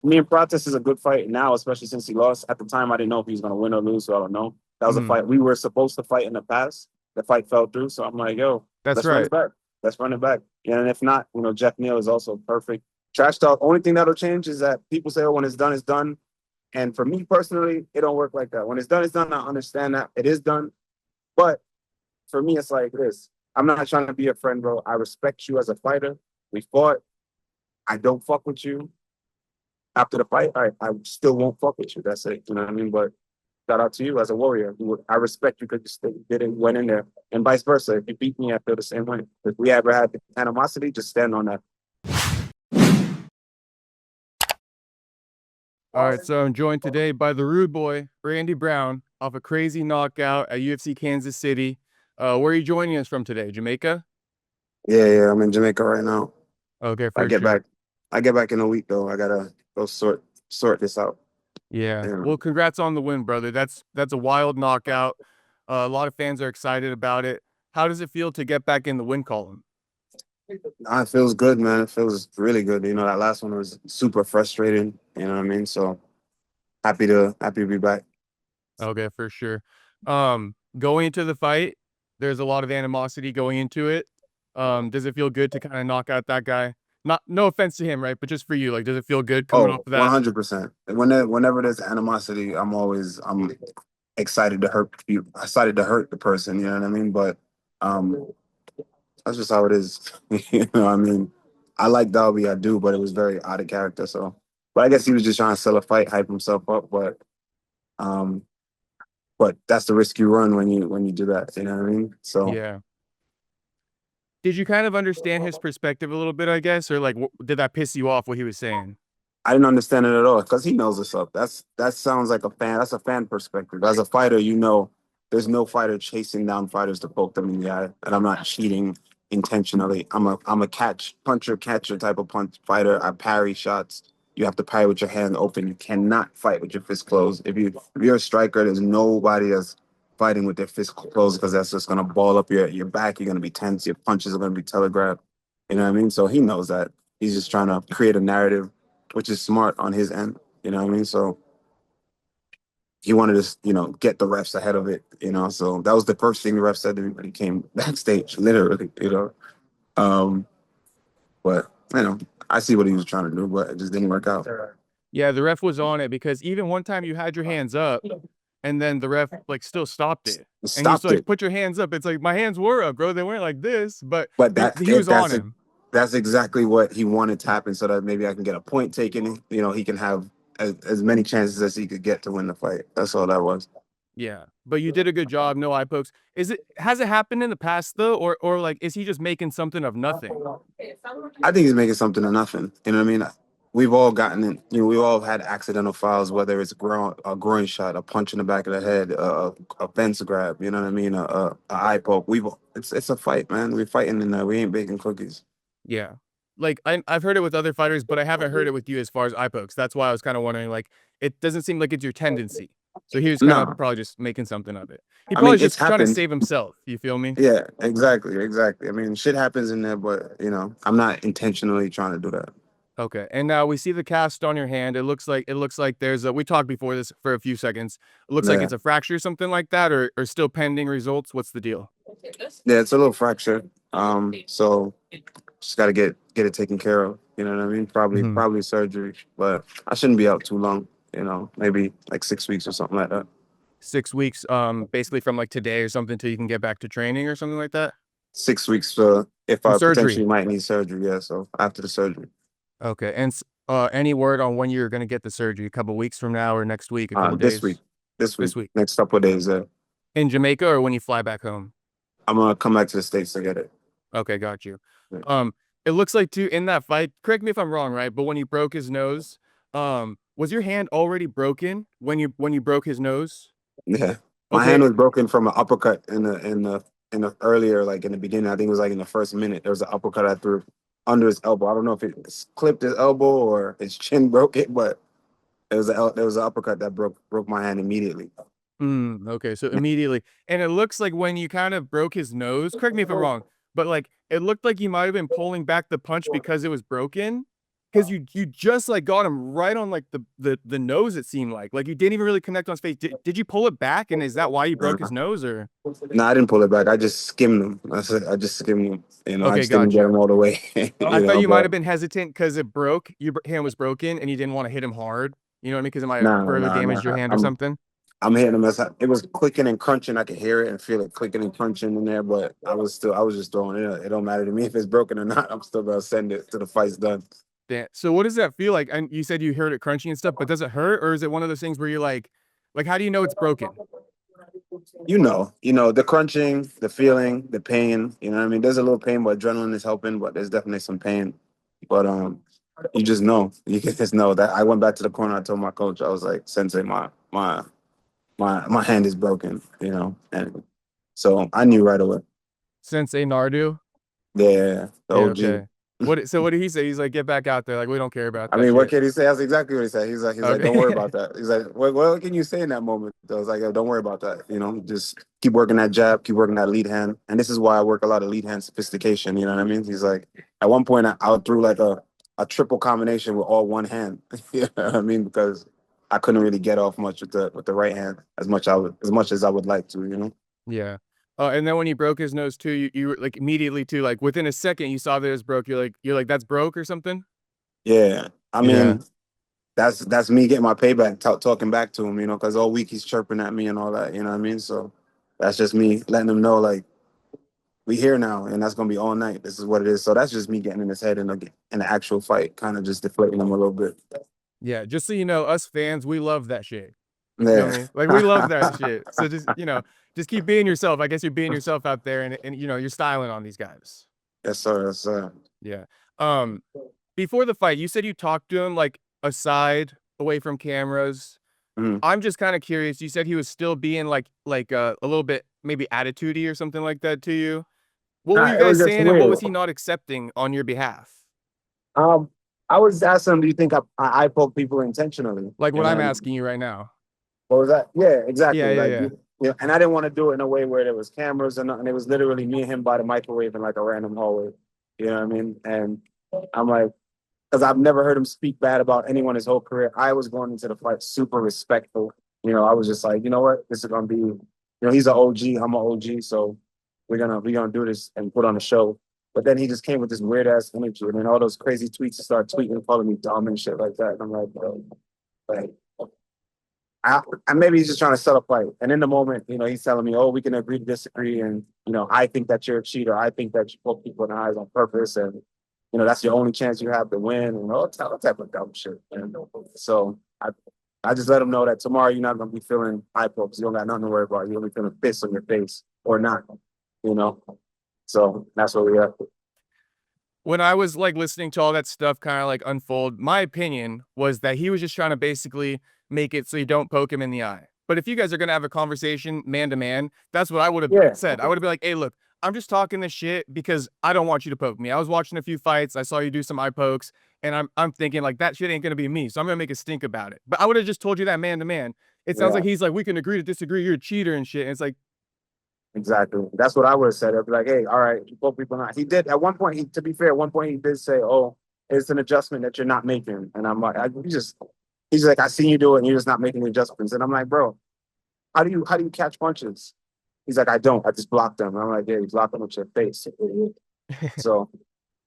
Me and Prates is a good fight now, especially since he lost. At the time, I didn't know if he was going to win or lose, so I don't know. That was a Mhm. fight we were supposed to fight in the past. The fight fell through, so I'm like, yo, That's let's run right. it back. Let's run it back. Yeah, and if not, Geoff Neal is also perfect. Trash talk. Only thing that'll change is that people say, oh, when it's done. And for me personally, it don't work like that. When it's done. I understand that it is done. But for me, it's like this. I'm not trying to be a friend, bro. I respect you as a fighter. We fought. I don't fuck with you after the fight. I still won't fuck with you. That's it. You know what I mean? But shout out to you as a warrior. I respect you because you still didn't went in there, and vice versa. If you beat me, I feel the same way. If we ever had animosity, just stand on that. All right, so I'm joined today by the rude boy, Randy Brown, off a crazy knockout at UFC Kansas City. Where are you joining us from today? Jamaica? Yeah. I'm in Jamaica right now. Okay, I for get sure. back. I get back in a week though. I gotta go sort this out. Yeah. Yeah. Well, congrats on the win, brother. That's a wild knockout. A lot of fans are excited about it. How does it feel to get back in the win column? It feels good, man. It feels really good. That last one was super frustrating. You know what I mean? So happy to be back. Okay, for sure. Going into the fight, there's a lot of animosity going into it. Does it feel good to kind of knock out that guy? Not no offense to him, right? But just for you, like, does it feel good coming off Oh, of that? 100%. Whenever there's animosity, I'm excited to hurt you. Excited to hurt the person. You know what I mean? But um, that's just how it is. I mean, I like Dalby, I do, but it was very out of character. So, but I guess he was just trying to sell a fight, hype himself up. Um, but that's the risk you run when you do that. You know what I mean? So Yeah. Did you kind of understand his perspective a little bit, I guess, or like, did that piss you off what he was saying? I didn't understand it at all because he knows us up. That sounds like a fan. That's a fan perspective. As a fighter, there's no fighter chasing down fighters to poke them in the eye, and I'm not cheating intentionally. I'm a puncher catcher type of punch fighter. I parry shots. You have to parry with your hand open. You cannot fight with your fist closed. If you're a striker, there's nobody that's fighting with their fist closed because that's just gonna ball up your back. You're gonna be tense. Your punches are gonna be telegraphed. You know what I mean? So he knows that. He's just trying to create a narrative which is smart on his end. You know what I mean? So he wanted to, get the refs ahead of it. So that was the first thing the ref said to me when he came backstage, literally. Um, but I see what he was trying to do, but it just didn't work out. Yeah, the ref was on it because even one time you had your hands up and then the ref like still stopped it. And he's Stopped like, it, put your hands up. It's like my hands were up, bro. They weren't like this, but but he was on him. that's exactly what he wanted to happen, so that maybe I can get a point taken. He can have as many chances as he could get to win the fight. That's all that was. Yeah, but you did a good job. No eye pokes. Has it happened in the past though, or like is he just making something of nothing? I think he's making something of nothing. You know what I mean? We've all gotten it. We've all had accidental fouls, whether it's a groin shot, a punch in the back of the head, a fence grab. You know what I mean? A eye poke. It's a fight, man. We're fighting in there. We ain't baking cookies. Yeah, like I've heard it with other fighters, but I haven't heard it with you as far as eye pokes. That's why I was kind of wondering. Like, it doesn't seem like it's your tendency. So he was kind of No, probably just making something of it. He I probably mean was it's just trying to happened. save himself. You feel me? Yeah, exactly. I mean, shit happens in there, but I'm not intentionally trying to do that. Okay. And now we see the cast on your hand. It looks like there's a we talked before this for a few seconds. It looks like Yeah, it's a fracture, something like that, or still pending results. What's the deal? yeah, it's a little fracture. So just got to get it taken care of. You know what I mean? Mhm. Probably surgery, but I shouldn't be out too long. Maybe like 6 weeks or something like that. 6 weeks, basically from like today or something till you can get back to training or something like that? 6 weeks if From I surgery. potentially might need surgery. Yeah, so after the surgery, Okay. And any word on when you're gonna get the surgery? A couple weeks from now or next week? A couple this week, days? This week. next couple of days, In Jamaica or when you fly back home? I'm gonna come back to the states to get it. Okay, got you. Yeah, Um, it looks like too in that fight, correct me if I'm wrong, right? But when he broke his nose, was your hand already broken when you broke his nose? yeah. My hand Okay. was broken from an uppercut in the earlier, like in the beginning. I think it was like in the first minute. There was an uppercut I threw under his elbow. I don't know if it clipped his elbow or his chin broke it, but there was an uppercut that broke my hand immediately. Okay, so immediately. And it looks like when you kind of broke his nose, correct me if I'm wrong, but like it looked like you might have been pulling back the punch because it was broken. because you just like got him right on like the nose. It seemed like you didn't even really connect on his face. Did you pull it back, and is that why you broke his nose, or? No, I didn't pull it back. I just skimmed him. I just skimmed him. I Okay, just didn't got get him you. all the way. I thought you might But have been hesitant because it broke. Your hand was broken, and you didn't want to hit him hard. You know what I mean? Because it might have nah, further nah, damaged your nah. hand or something. I'm hitting him it was clicking and crunching. I could hear it and feel it clicking and crunching in there, but I was just throwing it. It don't matter to me if it's broken or not. I'm still gonna send it to the fight's done. Damn. So what does that feel like? And you said you heard it crunching and stuff, but does it hurt, or is it one of those things where you're like how do you know it's broken? The crunching, the feeling, the pain. You know what I mean? There's a little pain, but adrenaline is helping. But there's definitely some pain. But you just know. You can just know that. I went back to the corner. I told my coach, I was like, Sensei, my hand is broken. And so I knew right away. Sensei Nardu. Yeah, the Yeah. OG. Okay. What did he say? He's like, get back out there. Like we don't care about I that mean, what shit. can he say? That's exactly what he said. He's like, don't worry Okay. about that. He's like, what can you say in that moment? I was like, yo, don't worry about that. Just keep working that jab, keep working that lead hand. And this is why I work a lot of lead hand sophistication. You know what I mean? He's like, at one point, I threw like a triple combination with all one hand. You know what I mean? Because I couldn't really get off much with the right hand as much as I would like to. Yeah. And then when he broke his nose too, you were like immediately too, like within a second you saw that it was broke. You're like that's broke or something. Yeah. I Yeah. mean, that's me getting my payback, talking back to him, because all week he's chirping at me and all that, you know what I mean? So that's just me letting him know, like, we here now, and that's gonna be all night. This is what it is. So that's just me getting in his head in the actual fight, kind of just deflating him a little bit. Yeah. Just so you know, us fans, we love that shit. You feel Yeah. me? Like we love that shit. So just just keep being yourself. I guess you're being yourself out there, and you're styling on these guys. Yes, sir. Yes, sir. Yeah. Um, Before the fight, you said you talked to him like aside, away from cameras. Mhm. I'm just kind of curious. You said he was still being like a little bit maybe attitudey or something like that to you. What were you It was guys just saying, and what weird. was he not accepting on your behalf? Um, I was asking him, do you think I poke people intentionally? Like what And I'm then asking you right now. what was that? Yeah, Yeah, exactly. yeah, Like, yeah. and I didn't want to do it in a way where there was cameras or nothing. It was literally me and him by the microwave in like a random hallway. You know what I mean? And I'm like, because I've never heard him speak bad about anyone his whole career. I was going into the fight super respectful. I was just like, you know what? This is gonna be, he's an OG, I'm an OG, so we're gonna do this and put on a show. But then he just came with this weird ass energy, and then all those crazy tweets to start tweeting, calling me dumb and shit like that. And I'm like, bro, like, I maybe he's just trying to set a fight. And in the moment, he's telling me, oh, we can agree to disagree, and I think that you're a cheater. I think that you poke people in the eyes on purpose, and that's your only chance you have to win, and all type of dumb shit. And so I just let him know that tomorrow you're not gonna be feeling eye pokes. You don't got nothing to worry about. You're gonna be feeling fists on your face or not, you know. So that's what we have. When I was like listening to all that stuff kind of like unfold, my opinion was that he was just trying to basically make it so you don't poke him in the eye. But if you guys are gonna have a conversation man to man, that's what I would have Yeah, said. I would have been like, "Hey, look, I'm just talking this shit because I don't want you to poke me. I was watching a few fights, I saw you do some eye pokes, and I'm thinking like that shit ain't gonna be me, so I'm gonna make a stink about it." But I would have just told you that man to man. It sounds yeah. like he's like, "We can agree to disagree. You're a cheater and shit." And it's like, Exactly. That's what I would have said. I'd be like, hey, all right, you poke people not. He did at one point. To be fair, at one point he did say, "Oh, it's an adjustment that you're not making," and I'm like, he's like, "I seen you do it, and you're just not making the adjustments." And I'm like, "Bro, how do you catch punches?" He's like, "I don't. I just block them." And I'm like, "Yeah, you block them with your face." So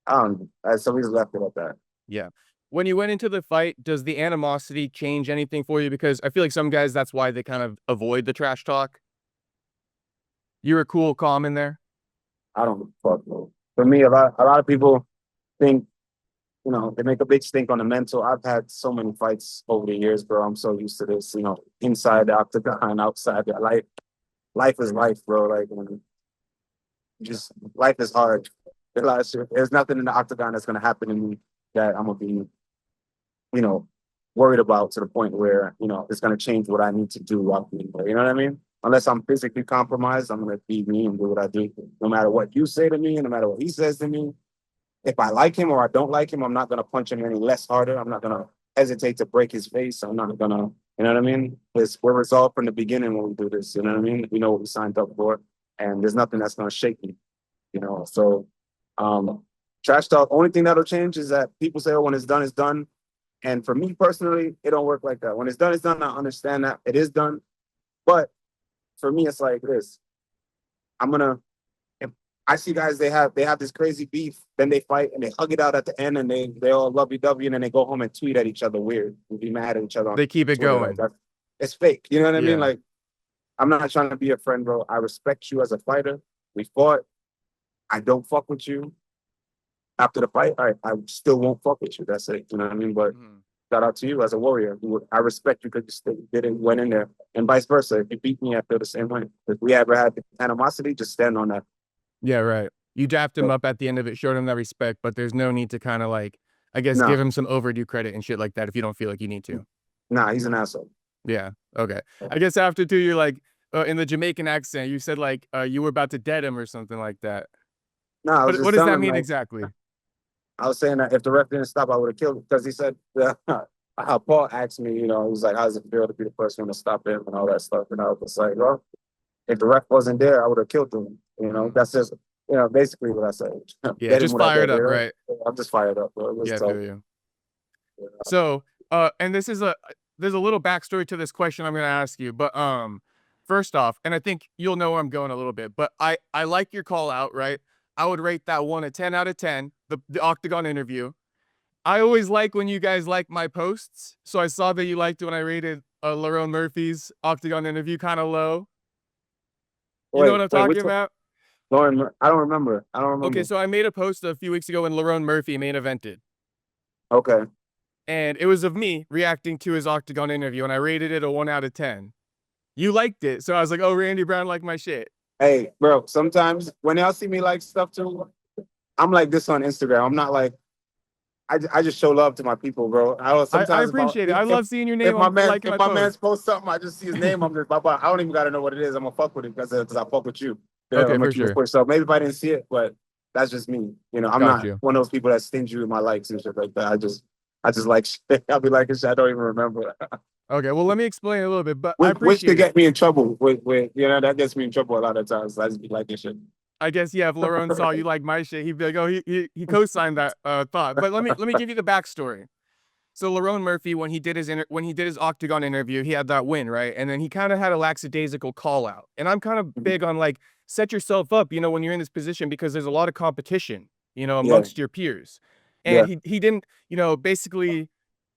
so we just left it at that. yeah. When you went into the fight, does the animosity change anything for you? Because I feel like some guys, that's why they kind of avoid the trash talk. You were cool, calm in there. I don't fuck. Bro. For me, a lot of people think they make a big stink on the mental. I've had so many fights over the years, bro. I'm so used to this. Inside the octagon, outside the life is life, bro. Like, just life is hard. There's nothing in the octagon that's gonna happen to me that I'm gonna be, you know, worried about to the point where it's gonna change what I need to do while being there. You know what I mean? Unless I'm physically compromised, I'm gonna be me and do what I do. No matter what you say to me, and no matter what he says to me, if I like him or I don't like him, I'm not gonna punch him any less harder. I'm not gonna hesitate to break his face. I'm not gonna, you know what I mean? We're resolved from the beginning when we do this. You know what I mean? We know what we signed up for, and there's nothing that's gonna shake me. So, um, Trash talk. Only thing that'll change is that people say, "Oh, when it's done, it's done." And for me personally, it don't work like that. When it's done, it's done. I understand that it is done, but for me, it's like this. I'm gonna. If I see guys, they have this crazy beef, then they fight and they hug it out at the end, and they all lovey dovey, and then they go home and tweet at each other weird and be mad at each other on They keep it Twitter. going. Like it's fake. You know what I mean? Yeah. Like I'm not trying to be a friend, bro. I respect you as a fighter. We fought. I don't fuck with you. After the fight, I still won't fuck with you. That's it. You know what I mean? But shout out to you as a warrior. I respect you because you still went in there, and vice versa. If you beat me, I feel the same way. If we ever had animosity, just stand on that. Yeah, right. You dapped him up at the end of it, showed him that respect, but there's no need to kind of like, I guess, Nah. give him some overdue credit and shit like that if you don't feel like you need to. Nah, he's an asshole. Yeah. Okay. I guess after too, you're like in the Jamaican accent, you said like you were about to dead him or something like that. Nah, What does that mean exactly? I was saying that if the ref didn't stop, I would have killed him because he said how Paul asked me, you know, he was like, "How does it feel to be the first one to stop him?" and all that stuff. And I was like, "Well, if the ref wasn't there, I would have killed him." You know, that's just basically what I said. Yeah, just fired up, right? I'm just fired up, bro. Yeah, I feel you. So, and there's a little backstory to this question I'm going to ask you, but first off, and I think you'll know where I'm going a little bit, but I like your call out, right? I would rate that one a 10 out of 10, the Octagon interview. I always like when you guys like my posts, so I saw that you liked when I rated Lerone Murphy's Octagon interview kind of low. You know what I'm talking about? Lauren, I don't remember. Okay, so I made a post a few weeks ago when Lerone Murphy main evented. Okay. And it was of me reacting to his Octagon interview, and I rated it a 1 out of 10. You liked it, so I was like, "Oh, Randy Brown liked my shit." Hey, bro, sometimes when y'all see me like stuff too, I'm like this on Instagram. I'm not like, I just show love to my people, bro. I appreciate it. I love seeing your name. If my man's post something, I just see his name. I'm just, I don't even gotta know what it is. I'm gonna fuck with it because I fuck with you. Okay, for sure. So maybe if I didn't see it, but that's just me. You know, I'm not one of those people that stingy with my likes and shit like that. I just like shit. I'll be like, I don't even remember. Okay, well, let me explain a little bit, but which to get me in trouble with that gets me in trouble a lot of times. I just be liking shit. I guess, yeah, if Lerone saw you like my shit, he'd be like, "Oh, he co-signed that thought." But let me give you the backstory. So Lerone Murphy, when he did his Octagon interview, he had that win, right? And then he kind of had a lackadaisical call out. And I'm kind of big on like set yourself up, when you're in this position because there's a lot of competition, amongst your peers. And he didn't, basically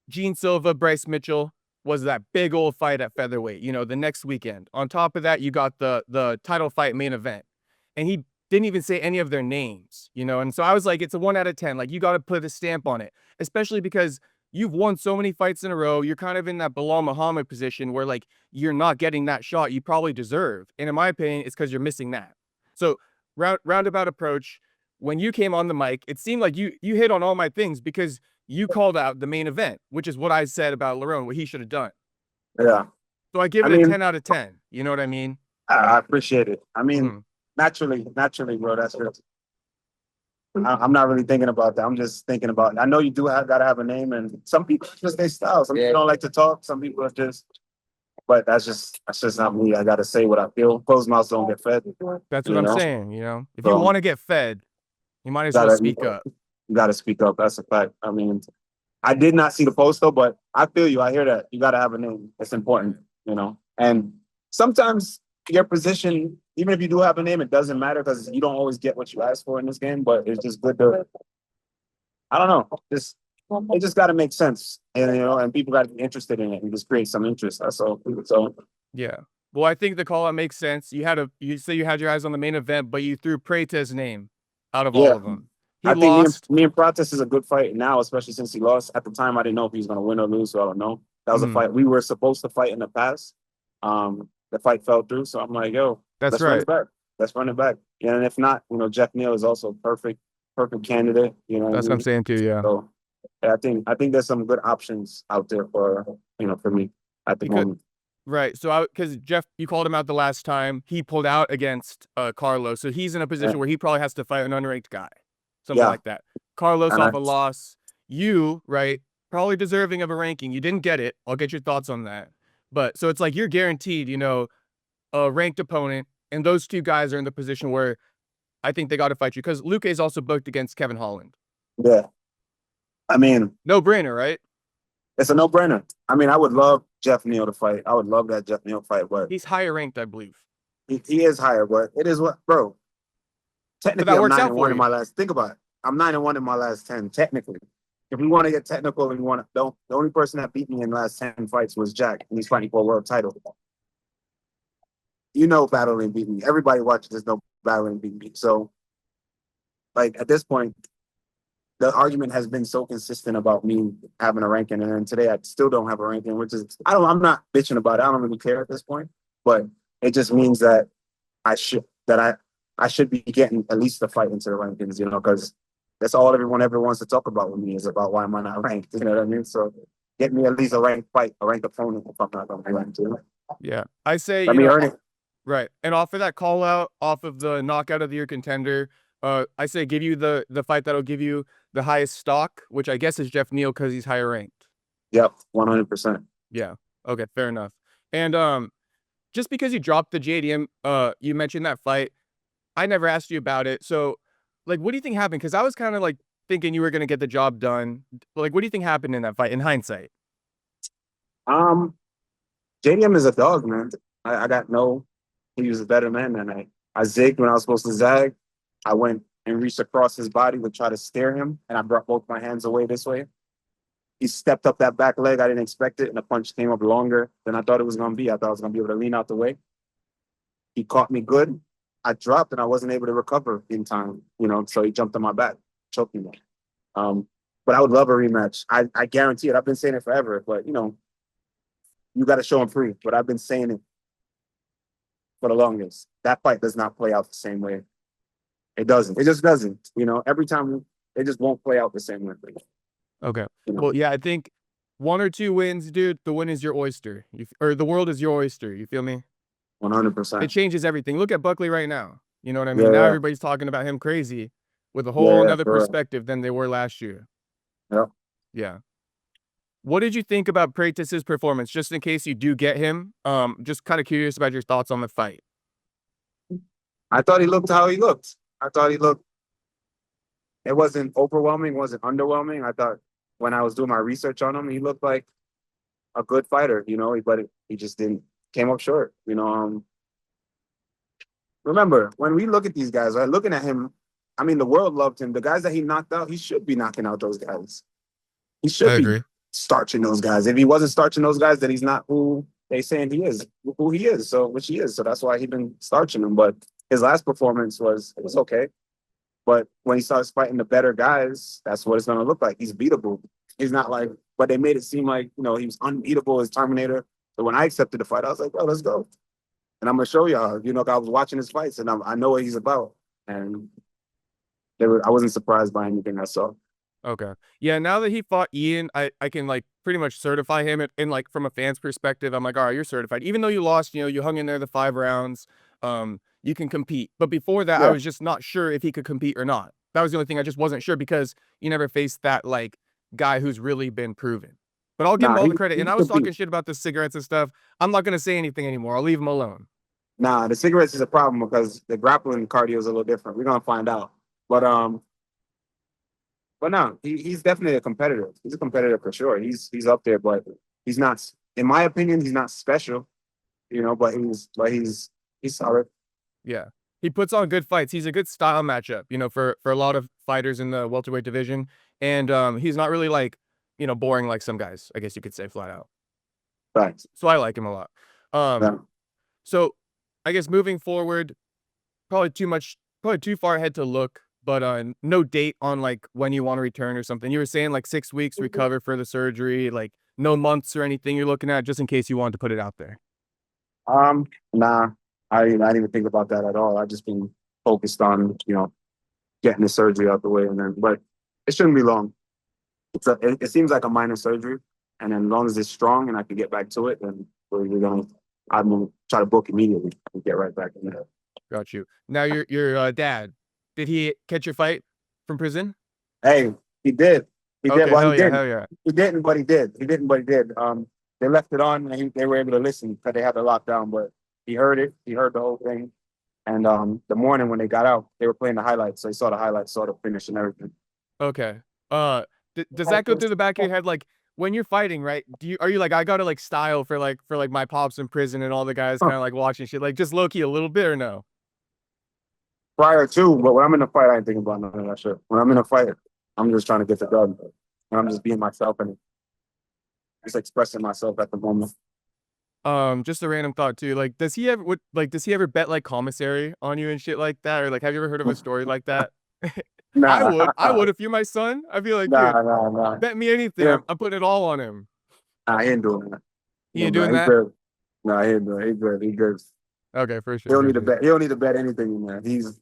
Gene Silva, Bryce Mitchell was that big old fight at featherweight, the next weekend. On top of that, you got the title fight main event. And he didn't even say any of their names, And so I was like, it's a 1 out of 10. Like, you got to put a stamp on it, especially because you've won so many fights in a row. You're kind of in that Belal Muhammad position where, like, you're not getting that shot you probably deserve. And in my opinion, it's because you're missing that. So, roundabout approach, when you came on the mic, it seemed like you hit on all my things because you called out the main event, which is what I said about Lerone, what he should have done. Yeah. So I give it a 10 out of 10. You know what I mean? I appreciate it. I mean, naturally, bro, that's good. I'm not really thinking about that. I'm just thinking about, I know you do gotta have a name, and some people just their style. Some people don't like to talk. Some people are just, but that's just not me. I gotta say what I feel. Closed mouths don't get fed. That's what I'm saying, If you want to get fed, you might as well speak up. You gotta speak up. That's a fact. I mean, I did not see the post though, but I feel you. I hear that. You gotta have a name. It's important, And sometimes your position, even if you do have a name, it doesn't matter because you don't always get what you ask for in this game. But it's just good to, I don't know, it just got to make sense, and people got to be interested in it and just create some interest. That's all. So yeah. Well, I think the call out makes sense. You say you had your eyes on the main event, but you threw Prates' name out of all of them. He lost. Me and Prates is a good fight now, especially since he lost. At the time, I didn't know if he was going to win or lose, so I don't know. That was a fight we were supposed to fight in the past. The fight fell through, so I'm like, yo, let's run it back. Let's run it back. And if not, Geoff Neal is also perfect candidate. That's what I'm saying too. Yeah. So I think there's some good options out there for me at the moment. Right. So because Geoff, you called him out the last time. He pulled out against Carlos, so he's in a position where he probably has to fight an unranked guy, something like that. Carlos off a loss. You probably deserving of a ranking. You didn't get it. I'll get your thoughts on that. But so it's like you're guaranteed, a ranked opponent, and those two guys are in the position where I think they got to fight you because Luke is also booked against Kevin Holland. Yeah. I mean, No brainer, right? it's a no-brainer. I mean, I would love Geoff Neal to fight. I would love that Geoff Neal fight, but He's higher ranked, I believe. he is higher, but it is what, bro. But Technically, that I'm works nine out and for one in you. my last. Think about it. I'm 9-1 in my last 10. Technically, if we want to get technical and we want to, the only person that beat me in the last 10 fights was Jack, and he's fighting for a world title. You know, battling beat me. Everybody watches this know battling beat me. So, like at this point, the argument has been so consistent about me having a ranking, and then today I still don't have a ranking, which is I'm not bitching about it. I don't really care at this point, but it just means that I should be getting at least a fight into the rankings, because that's all everyone ever wants to talk about with me is about why am I not ranked. You know what I mean? So get me at least a ranked fight, a ranked opponent if I'm not going to be ranked. Yeah. I say, Let me earn it. right. And off of that call out, off of the knockout of the year contender, I say give you the fight that'll give you the highest stock, which I guess is Geoff Neal because he's higher ranked. Yep, 100%. Yeah. Okay, fair enough. And just because you dropped the JDM, you mentioned that fight. I never asked you about it. So, like, what do you think happened? Because I was kind of like thinking you were gonna get the job done. Like, what do you think happened in that fight in hindsight? Um, JDM is a dog, man. I got no. He was a better man than I zigged when I was supposed to zag. I went and reached across his body to try to stare him, and I brought both my hands away this way. He stepped up that back leg. I didn't expect it, and the punch came up longer than I thought it was going to be. I thought I was going to be able to lean out the way. He caught me good. I dropped, and I wasn't able to recover in time, so he jumped on my back, choked me. But I would love a rematch. I guarantee it. I've been saying it forever, but, you got to show him free. But I've been saying it for the longest. That fight does not play out the same way. It doesn't. It just doesn't. Every time it just won't play out the same way. Okay. Well, yeah, I think 1 or 2 wins, dude. The win is your oyster, or the world is your oyster. You feel me? 100%. It changes everything. Look at Buckley right now. You know what I mean? Yeah, Now yeah. everybody's talking about him crazy with a whole another perspective than they were last year. Yep. Yeah. What did you think about Prates' performance? Just in case you do get him, just kind of curious about your thoughts on the fight. I thought he looked how he looked. I thought he looked. It wasn't overwhelming, wasn't underwhelming. I thought when I was doing my research on him, he looked like a good fighter, but he just didn't came up short. Remember, when we look at these guys, right, looking at him, I mean, the world loved him. The guys that he knocked out, he should be knocking out those guys. He should be starching those guys. If he wasn't starching those guys, then he's not who they saying he is, which he is. So that's why he's been starching them. But his last performance was okay. But when he starts fighting the better guys, that's what it's going to look like. He's beatable. He's not like, but they made it seem like, he was unbeatable as Terminator. So when I accepted the fight, I was like, bro, let's go. And I'm going to show y'all, I was watching his fights and I know what he's about. And I wasn't surprised by anything I saw. Okay. Yeah, now that he fought Ian, I can like pretty much certify him in like from a fan's perspective. I'm like, all right, you're certified. Even though you lost, you hung in there the 5 rounds. You can compete. But before that, I was just not sure if he could compete or not. That was the only thing I just wasn't sure because you never faced that like guy who's really been proven. But I'll give him all the credit. And I was talking shit about the cigarettes and stuff. I'm not gonna say anything anymore. I'll leave him alone. Nah, the cigarettes is a problem because the grappling cardio is a little different. We're gonna find out. But no, he's definitely a competitor. He's a competitor for sure. He's up there, but he's not. In my opinion, he's not special. But he's solid. Yeah, he puts on good fights. He's a good style matchup. For a lot of fighters in the welterweight division, and he's not really like boring like some guys. I guess you could say flat out. Right. So I like him a lot. Yeah. So I guess moving forward, probably too far ahead to look. But no date on like when you want to return or something. You were saying like 6 weeks recover for the surgery, like no months or anything you're looking at, just in case you wanted to put it out there. Nah, I didn't even think about that at all. I just been focused on getting the surgery out the way, but it shouldn't be long. It seems like a minor surgery, and then as long as it's strong and I can get back to it, then I'm gonna try to book immediately and get right back in there. Got you. Now your dad. Did he catch your fight from prison? Hey, he did. He okay, did. Well, he didn't. Hell yeah. He didn't, but he did. He didn't, but he did. They left it on, and they were able to listen because they had the lockdown. But he heard it. He heard the whole thing. And the morning when they got out, they were playing the highlights. So they saw the highlights, saw the finish and everything. Okay. Does that go through the back of your head? Like when you're fighting, right? Are you like, I gotta like style for like my pops in prison and all the guys kind of like watching shit, like just low key a little bit or no? Prior to, but when I'm in a fight, I ain't thinking about none of that shit. When I'm in a fight, I'm just trying to get the done. And I'm just being myself and just expressing myself at the moment. Just a random thought too. Like, does he ever bet like commissary on you and shit like that? Or like, have you ever heard of a story like that? Nah, I would if you're my son. I'd be like, dude, nah. bet me anything. Yeah, I'm putting it all on him. nah, he ain't doing that. He ain't doing He that? good. Nah, he ain't doing it. He good. He good. Okay, for He sure, don't for need to sure. bet. He don't need to bet anything, man. He's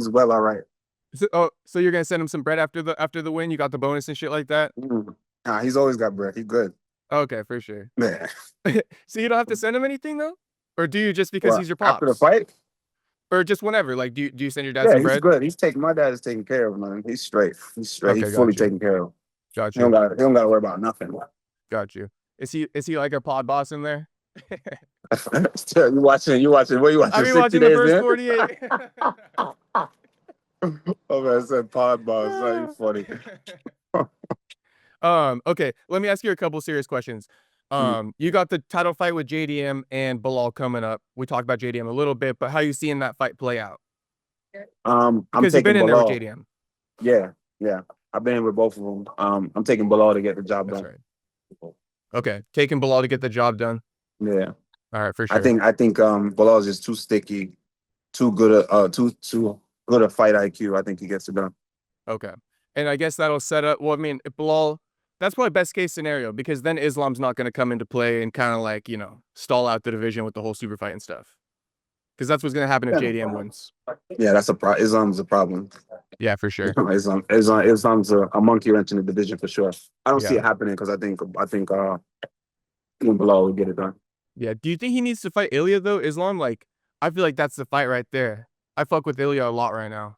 well all right. So you're gonna send him some bread after the win? You got the bonus and shit like that? Mm. Nah, he's always got bread. He good. Okay, for sure. Man. So you don't have to send him anything though? Or do you just because Well, he's your after the pops? fight, Or just whenever? Like, do you send your dad yeah, some he's bread? good. My dad is taking care of him, man. He's straight. He's straight. Okay, He's fully got you. taken care of. Got you. He don't got to worry about nothing. Got you. Is he like a pod boss in there? You watching, what you I watching, be 60 watching the days first in? 48. Oh man, I said pod boss. Oh, you funny. Okay, let me ask you a couple serious questions. You got the title fight with JDM and Belal coming up. We talked about JDM a little bit, but how you seeing that fight play out? I'm Because you've been taking in there with Belal. JDM. Yeah, yeah. I've been in with both of them. I'm taking Belal to get the job That's done. right. Okay, taking Belal to get the job done. Yeah. All right, for I sure. think Belal is just too sticky, too good too good a fight IQ. I think he gets it done. Okay. And I guess that'll set up, well, I mean, if Bilal, that's probably best case scenario because then Islam's not going to come into play and kind of like, stall out the division with the whole super fight and stuff. Because that's what's going to happen if Yeah, JDM wins. yeah, that's a problem. Islam's a problem. Yeah, for sure. Islam's a monkey wrench in the division for sure. I don't see Yeah. it happening because I think Belal will get it done. Yeah. Do you think he needs to fight Ilya though? Islam, like, I feel like that's the fight right there. I fuck with Ilya a lot right now.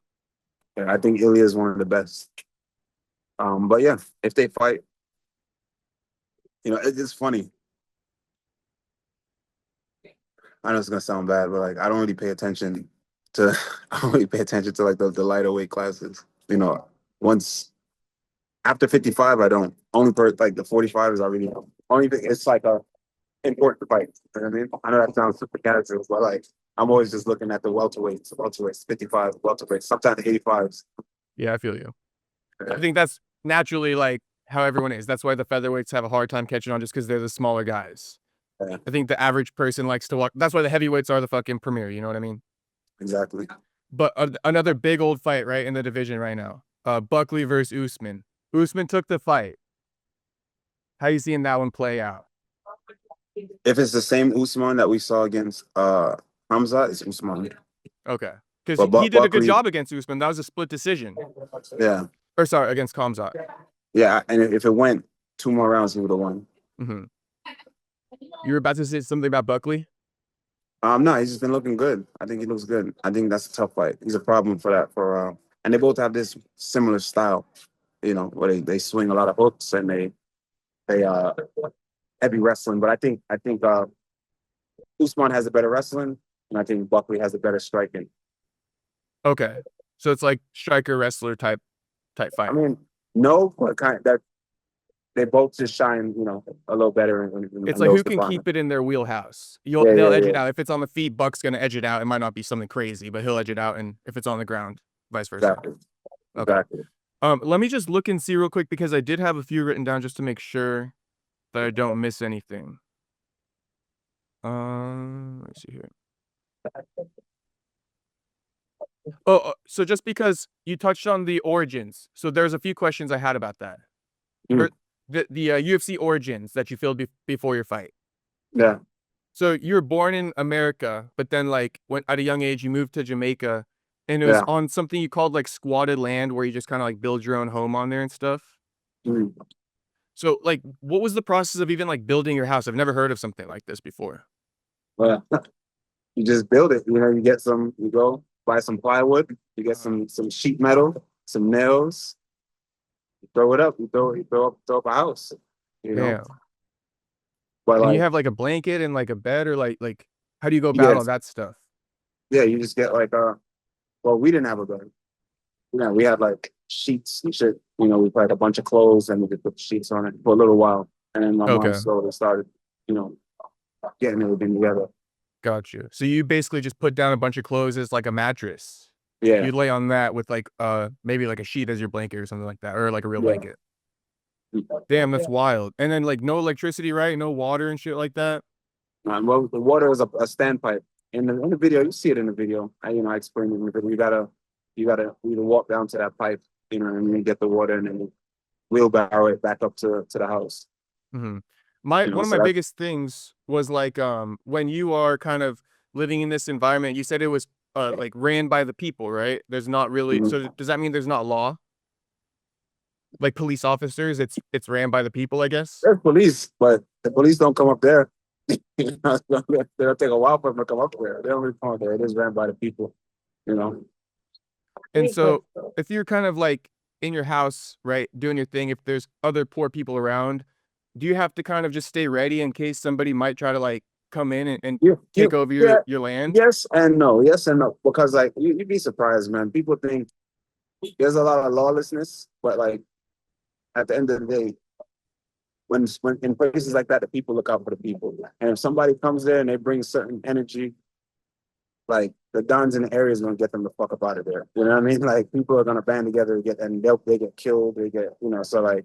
Yeah, I think Ilya is one of the best. But yeah, if they fight, it's funny. I know it's gonna sound bad, but like I don't really pay attention to I don't really pay attention to like the lighter weight classes. Once after 55, I don't. Only for like the 45s, I really don't. Only thing it's like a important fight. You know what I mean? I know that sounds super casual, but like I'm always just looking at the welterweights, 55 welterweights, sometimes 85s. Yeah, I feel you. Yeah. I think that's naturally like how everyone is. That's why the featherweights have a hard time catching on just because they're the smaller guys. Yeah, I think the average person likes to walk. That's why the heavyweights are the fucking premier. You know what I mean? exactly. But another big old fight right in the division right now. Buckley versus Usman. Usman took the fight. How you seeing that one play out? If it's the same Usman that we saw against Hamza, it's Usman. Okay, because But he did a good Buckley, job against Usman. That was a split decision. yeah, Or sorry, against Kamzat. yeah. And if it went 2 more rounds, he would have won. Mm-hmm. You were about to say something about Buckley? No, he's just been looking good. I think he looks good. I think that's a tough fight. He's a problem for that. And they both have this similar style, where they swing a lot of hooks and they heavy wrestling. But I think Usman has a better wrestling, and I think Buckley has a better striking. Okay, so it's like striker wrestler type fight. I mean, no, but that they both just shine, a little better It's in like those who can departments. keep it in their wheelhouse. Yeah, They'll yeah, edge yeah. it out. If it's on the feet, Buck's gonna edge it out. It might not be something crazy, but he'll edge it out. And if it's on the ground, vice versa. Exactly. Okay. Exactly. Let me just look and see real quick because I did have a few written down just to make sure that I don't miss anything. Let me see here. Oh, so just because you touched on the origins, so there's a few questions I had about that. Mm. The UFC origins that you filled before your fight. Yeah. So you were born in America, but then like when at a young age you moved to Jamaica, and it was on something you called like squatted land, where you just kind of like build your own home on there and stuff. Mm. So like, what was the process of even like building your house? I've never heard of something like this before. Well, you just build it. You go buy some plywood, you get some sheet metal, some nails, you throw it up, you throw up a house. Yeah. But And you like, have like a blanket and like a bed, or like how do you go about yeah, all that stuff? Yeah, you just get like well, we didn't have a bed. Yeah, we had like sheets and shit. You know, we put like a bunch of clothes and we could put sheets on it for a little while. And then my mom Okay, slowly started, you know, getting everything together. got you. So you basically just put down a bunch of clothes as like a mattress. Yeah. You lay on that with like maybe like a sheet as your blanket or something like that, or like a real Yeah. blanket. Damn, that's wild. And then like no electricity, right? No water and shit like that. Well, the water is a standpipe. In the video, you see it in the video. I explained it in the video. You gotta walk down to that pipe, and you get the water and then you wheelbarrow it back up to the house. Mhm. My one of So my that's biggest things was like when you are kind of living in this environment, you said it was like ran by the people, right? There's not really so mhm. does that mean there's not law? Like police officers, it's ran by the people, I guess. There's police, but the police don't come up there. It'll take a while for them to come up there. They don't really come up there. It is ran by the people, you know. And so if you're kind of like in your house, right, doing your thing, if there's other poor people around, do you have to kind of just stay ready in case somebody might try to like come in and take over Yeah, your land? yes and no, yes and no, because like you'd be surprised, man. People think there's a lot of lawlessness, but like at the end of the day, when in places like that, the people look out for the people. And if somebody comes there and they bring certain energy, like the guns in the area is gonna get them the fuck up out of there. You know what I mean? Like people are gonna band together and they get killed. They get so like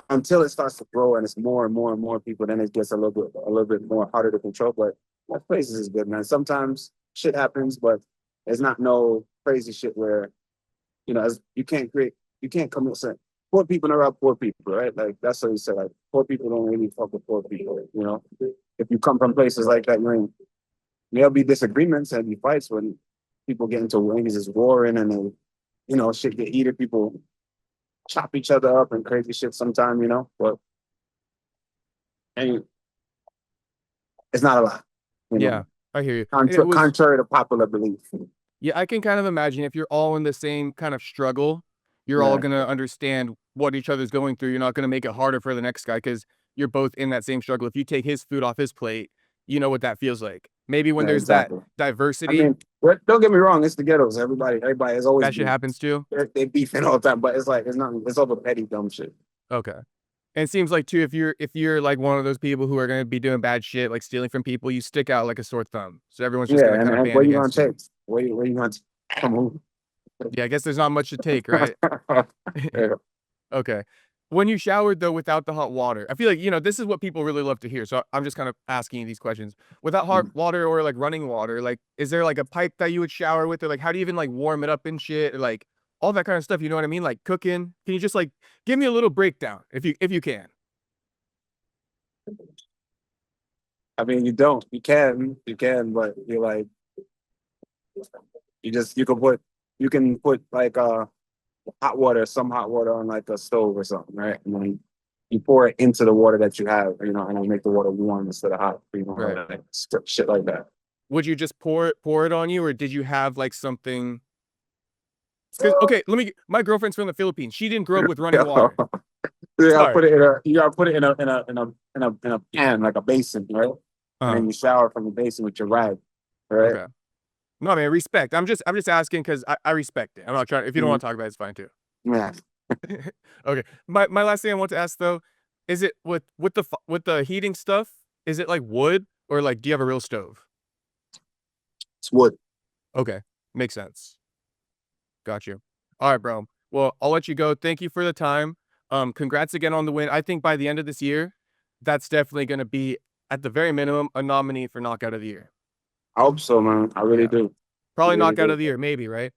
until it starts to grow and it's more and more and more people, then it gets a little bit more harder to control. But that places is good, man. Sometimes shit happens, but it's not no crazy shit where you can't commit certain poor people are poor people, right? Like that's what you said. Like poor people don't really fuck with poor people. If you come from places like that, there'll be disagreements and be fights when people get into wings, is warring, and then shit get heated. People chop each other up and crazy shit sometime, but and it's not a lot, you Yeah, know, I hear you. And it was contrary to popular belief. yeah, I can kind of imagine if you're all in the same kind of struggle, you're all Yeah, gonna understand what each other's going through. You're not gonna make it harder for the next guy because you're both in that same struggle. If you take his food off his plate, you know what that feels like. Maybe when yeah, there's that exactly. I diversity, mean, don't get me wrong, it's the ghettos. Everybody has always that shit been. happens too. They beefing all the time, but it's like it's not. It's over petty dumb shit. Okay. And it seems like too, if you're like one of those people who are gonna be doing bad shit, like stealing from people, you stick out like a sore thumb. So everyone's just Yeah, gonna kind of and band where you gonna against you. take? Where you gonna come on? Yeah, I guess there's not much to take, right? Yeah. Okay. When you showered though without the hot water, I feel like, this is what people really love to hear. So I'm just kind of asking you these questions. Without hot water or like running water, like is there like a pipe that you would shower with or like how do you even like warm it up and shit? Or, like all that kind of stuff, you know what I mean? Like cooking. Can you just like give me a little breakdown if you can? I mean, you don't. You can, but you're like, you can put like some hot water on like a stove or something, right? And then you pour it into the water that you have, and it'll make the water warm instead of hot. Right. Like shit like that. Would you just pour it on you or did you have like something? Because okay, my girlfriend's from the Philippines. She didn't grow up with running water. Yeah, Sorry. you gotta put it in a pan, like a basin, right? And Uh, then you shower from the basin with your rag, right? okay. No, man, respect. I'm just asking because I respect it. I'm not trying. If you don't Mhm. want to talk about it, it's fine too. Yeah, Okay. My last thing I want to ask though, is it with the heating stuff? Is it like wood or like do you have a real stove? it's wood. Okay, makes sense. Got you. All right, bro. Well, I'll let you go. Thank you for the time. Congrats again on the win. I think by the end of this year, that's definitely going to be at the very minimum a nominee for knockout of the year. I hope so, man. I really Yeah, do. I probably really knockout of do. the year, maybe right.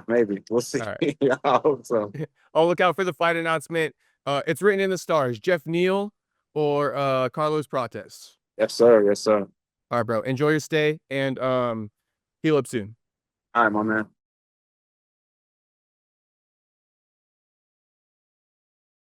Maybe we'll see. All right. I hope so. I'll look out for the fight announcement. It's written in the stars. Geoff Neal or Carlos Prates. Yes, sir. Yes, sir. All right, bro. Enjoy your stay and heal up soon. All right, my man.